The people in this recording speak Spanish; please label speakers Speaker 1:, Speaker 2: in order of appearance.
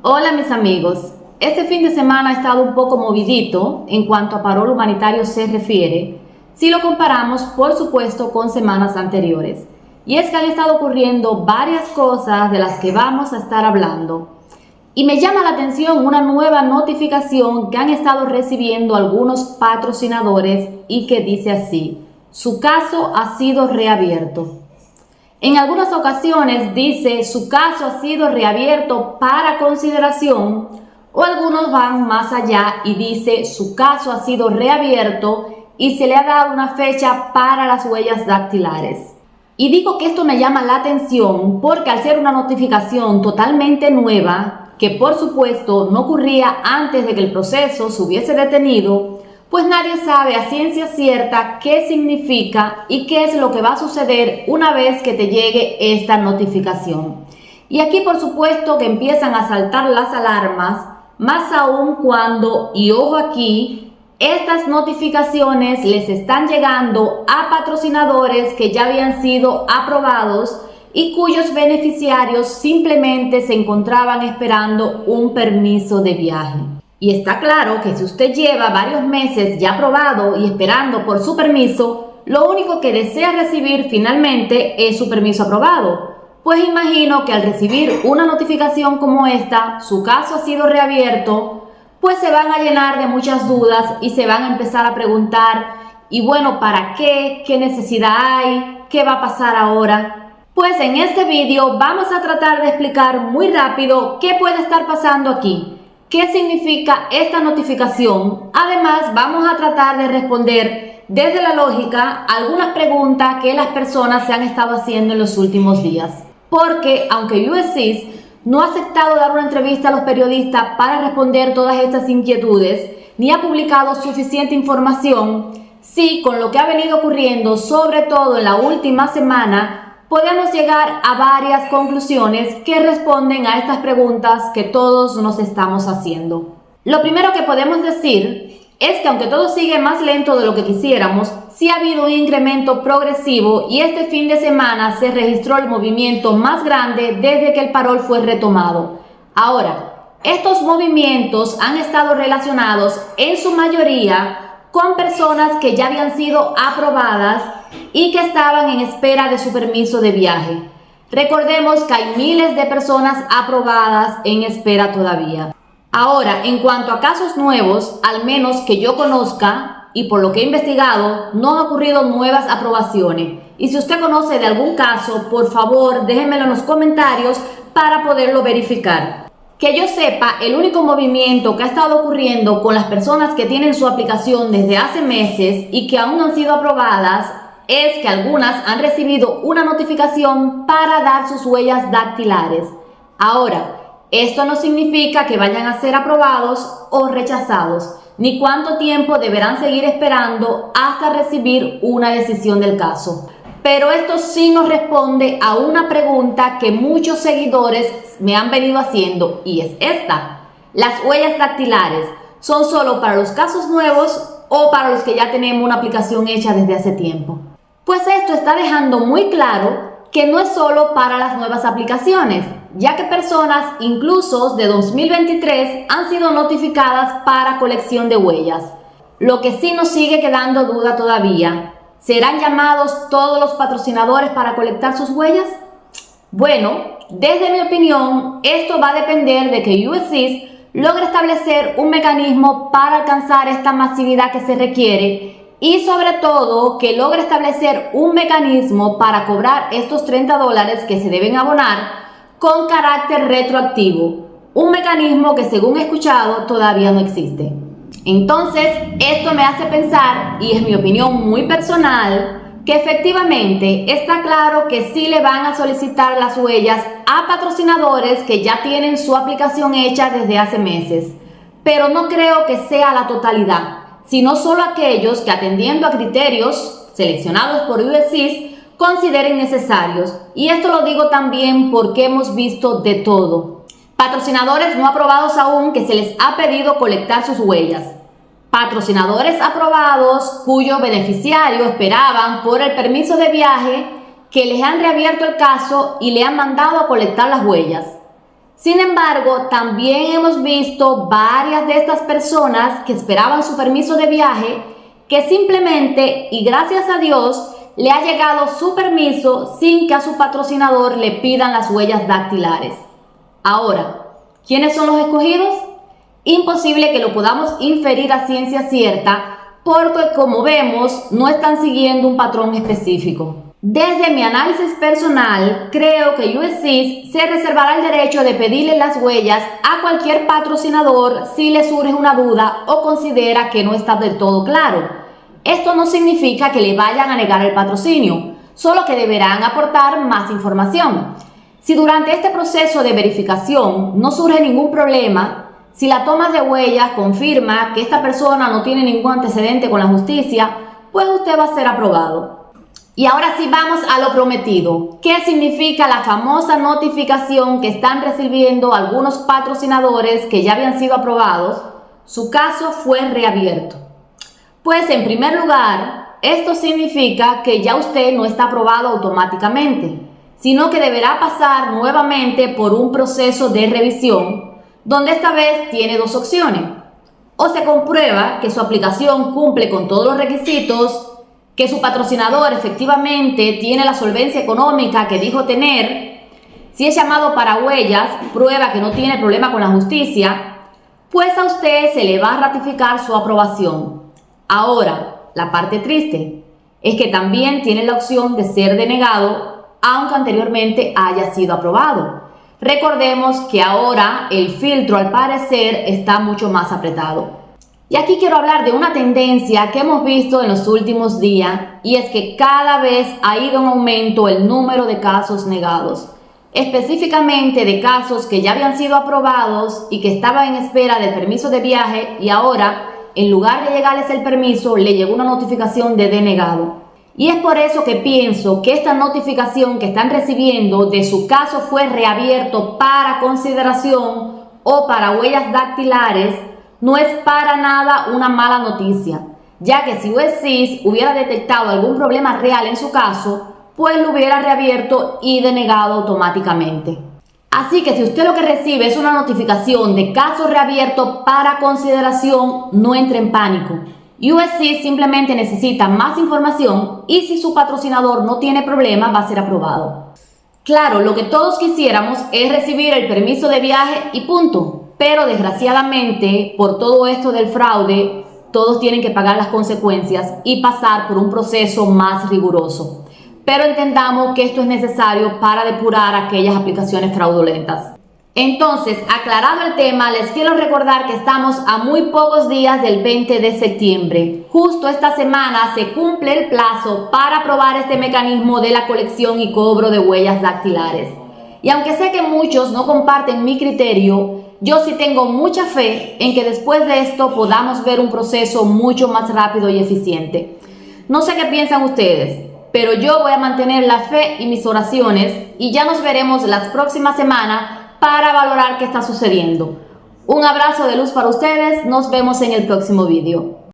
Speaker 1: Hola mis amigos, este fin de semana ha estado un poco movidito en cuanto a parol humanitario se refiere, si lo comparamos por supuesto con semanas anteriores. Y es que han estado ocurriendo varias cosas de las que vamos a estar hablando. Y me llama la atención una nueva notificación que han estado recibiendo algunos patrocinadores y que dice así: su caso ha sido reabierto. En algunas ocasiones dice su caso ha sido reabierto para consideración, o algunos van más allá y dice su caso ha sido reabierto y se le ha dado una fecha para las huellas dactilares. Y digo que esto me llama la atención porque al ser una notificación totalmente nueva, que por supuesto no ocurría antes de que el proceso se hubiese detenido, pues nadie sabe a ciencia cierta qué significa y qué es lo que va a suceder una vez que te llegue esta notificación. Y aquí por supuesto que empiezan a saltar las alarmas, más aún cuando, y ojo aquí, estas notificaciones les están llegando a patrocinadores que ya habían sido aprobados y cuyos beneficiarios simplemente se encontraban esperando un permiso de viaje. Y está claro que si usted lleva varios meses ya aprobado y esperando por su permiso, lo único que desea recibir finalmente es su permiso aprobado. Pues imagino que al recibir una notificación como esta, su caso ha sido reabierto, pues se van a llenar de muchas dudas y se van a empezar a preguntar, y bueno, ¿para qué? ¿Qué necesidad hay? ¿Qué va a pasar ahora? Pues en este vídeo vamos a tratar de explicar muy rápido qué puede estar pasando aquí. ¿Qué significa esta notificación? Además, vamos a tratar de responder desde la lógica algunas preguntas que las personas se han estado haciendo en los últimos días. Porque, aunque USCIS no ha aceptado dar una entrevista a los periodistas para responder todas estas inquietudes, ni ha publicado suficiente información, sí, con lo que ha venido ocurriendo, sobre todo en la última semana, podemos llegar a varias conclusiones que responden a estas preguntas que todos nos estamos haciendo. Lo primero que podemos decir es que aunque todo sigue más lento de lo que quisiéramos, sí ha habido un incremento progresivo y este fin de semana se registró el movimiento más grande desde que el parol fue retomado. Ahora, estos movimientos han estado relacionados en su mayoría con personas que ya habían sido aprobadas y que estaban en espera de su permiso de viaje. Recordemos que hay miles de personas aprobadas en espera todavía. Ahora, en cuanto a casos nuevos, al menos que yo conozca y por lo que he investigado, no han ocurrido nuevas aprobaciones. Y si usted conoce de algún caso, por favor, déjenmelo en los comentarios para poderlo verificar. Que yo sepa, el único movimiento que ha estado ocurriendo con las personas que tienen su aplicación desde hace meses y que aún no han sido aprobadas es que algunas han recibido una notificación para dar sus huellas dactilares. Ahora, esto no significa que vayan a ser aprobados o rechazados, ni cuánto tiempo deberán seguir esperando hasta recibir una decisión del caso. Pero esto sí nos responde a una pregunta que muchos seguidores me han venido haciendo y es esta: ¿las huellas dactilares son solo para los casos nuevos o para los que ya tenemos una aplicación hecha desde hace tiempo? Pues esto está dejando muy claro que no es solo para las nuevas aplicaciones, ya que personas incluso de 2023 han sido notificadas para colección de huellas. Lo que sí nos sigue quedando duda todavía: ¿serán llamados todos los patrocinadores para colectar sus huellas? Bueno, desde mi opinión, esto va a depender de que USCIS logre establecer un mecanismo para alcanzar esta masividad que se requiere y sobre todo que logre establecer un mecanismo para cobrar estos $30 que se deben abonar con carácter retroactivo. Un mecanismo que, según he escuchado, todavía no existe. Entonces, esto me hace pensar, y es mi opinión muy personal, que efectivamente está claro que sí le van a solicitar las huellas a patrocinadores que ya tienen su aplicación hecha desde hace meses. Pero no creo que sea la totalidad, sino solo aquellos que, atendiendo a criterios seleccionados por USCIS, consideren necesarios. Y esto lo digo también porque hemos visto de todo. Patrocinadores no aprobados aún que se les ha pedido colectar sus huellas. Patrocinadores aprobados cuyos beneficiarios esperaban por el permiso de viaje que les han reabierto el caso y le han mandado a colectar las huellas. Sin embargo, también hemos visto varias de estas personas que esperaban su permiso de viaje, que simplemente, y gracias a Dios, le ha llegado su permiso sin que a su patrocinador le pidan las huellas dactilares. Ahora, ¿quiénes son los escogidos? Imposible que lo podamos inferir a ciencia cierta, porque como vemos, no están siguiendo un patrón específico. Desde mi análisis personal, creo que USCIS se reservará el derecho de pedirle las huellas a cualquier patrocinador si le surge una duda o considera que no está del todo claro. Esto no significa que le vayan a negar el patrocinio, solo que deberán aportar más información. Si durante este proceso de verificación no surge ningún problema, si la toma de huellas confirma que esta persona no tiene ningún antecedente con la justicia, pues usted va a ser aprobado. Y ahora sí vamos a lo prometido. ¿Qué significa la famosa notificación que están recibiendo algunos patrocinadores que ya habían sido aprobados? Su caso fue reabierto. Pues en primer lugar, esto significa que ya usted no está aprobado automáticamente, sino que deberá pasar nuevamente por un proceso de revisión, donde esta vez tiene dos opciones. O se comprueba que su aplicación cumple con todos los requisitos, que su patrocinador efectivamente tiene la solvencia económica que dijo tener. Si es llamado para huellas, prueba que no tiene problema con la justicia, pues a usted se le va a ratificar su aprobación. Ahora, la parte triste es que también tiene la opción de ser denegado, aunque anteriormente haya sido aprobado. Recordemos que ahora el filtro al parecer está mucho más apretado. Y aquí quiero hablar de una tendencia que hemos visto en los últimos días, y es que cada vez ha ido en aumento el número de casos negados, específicamente de casos que ya habían sido aprobados y que estaban en espera del permiso de viaje, y ahora, en lugar de llegarles el permiso, le llegó una notificación de denegado. Y es por eso que pienso que esta notificación que están recibiendo de su caso fue reabierto para consideración o para huellas dactilares no es para nada una mala noticia, ya que si USCIS hubiera detectado algún problema real en su caso, pues lo hubiera reabierto y denegado automáticamente. Así que si usted lo que recibe es una notificación de caso reabierto para consideración, no entre en pánico. USCIS simplemente necesita más información y si su patrocinador no tiene problema, va a ser aprobado. Claro, lo que todos quisiéramos es recibir el permiso de viaje y punto. Pero desgraciadamente, por todo esto del fraude, todos tienen que pagar las consecuencias y pasar por un proceso más riguroso. Pero entendamos que esto es necesario para depurar aquellas aplicaciones fraudulentas. Entonces, aclarado el tema, les quiero recordar que estamos a muy pocos días del 20 de septiembre. Justo esta semana se cumple el plazo para aprobar este mecanismo de la colección y cobro de huellas dactilares. Y aunque sé que muchos no comparten mi criterio, yo sí tengo mucha fe en que después de esto podamos ver un proceso mucho más rápido y eficiente. No sé qué piensan ustedes, pero yo voy a mantener la fe y mis oraciones y ya nos veremos las próximas semanas para valorar qué está sucediendo. Un abrazo de luz para ustedes, nos vemos en el próximo video.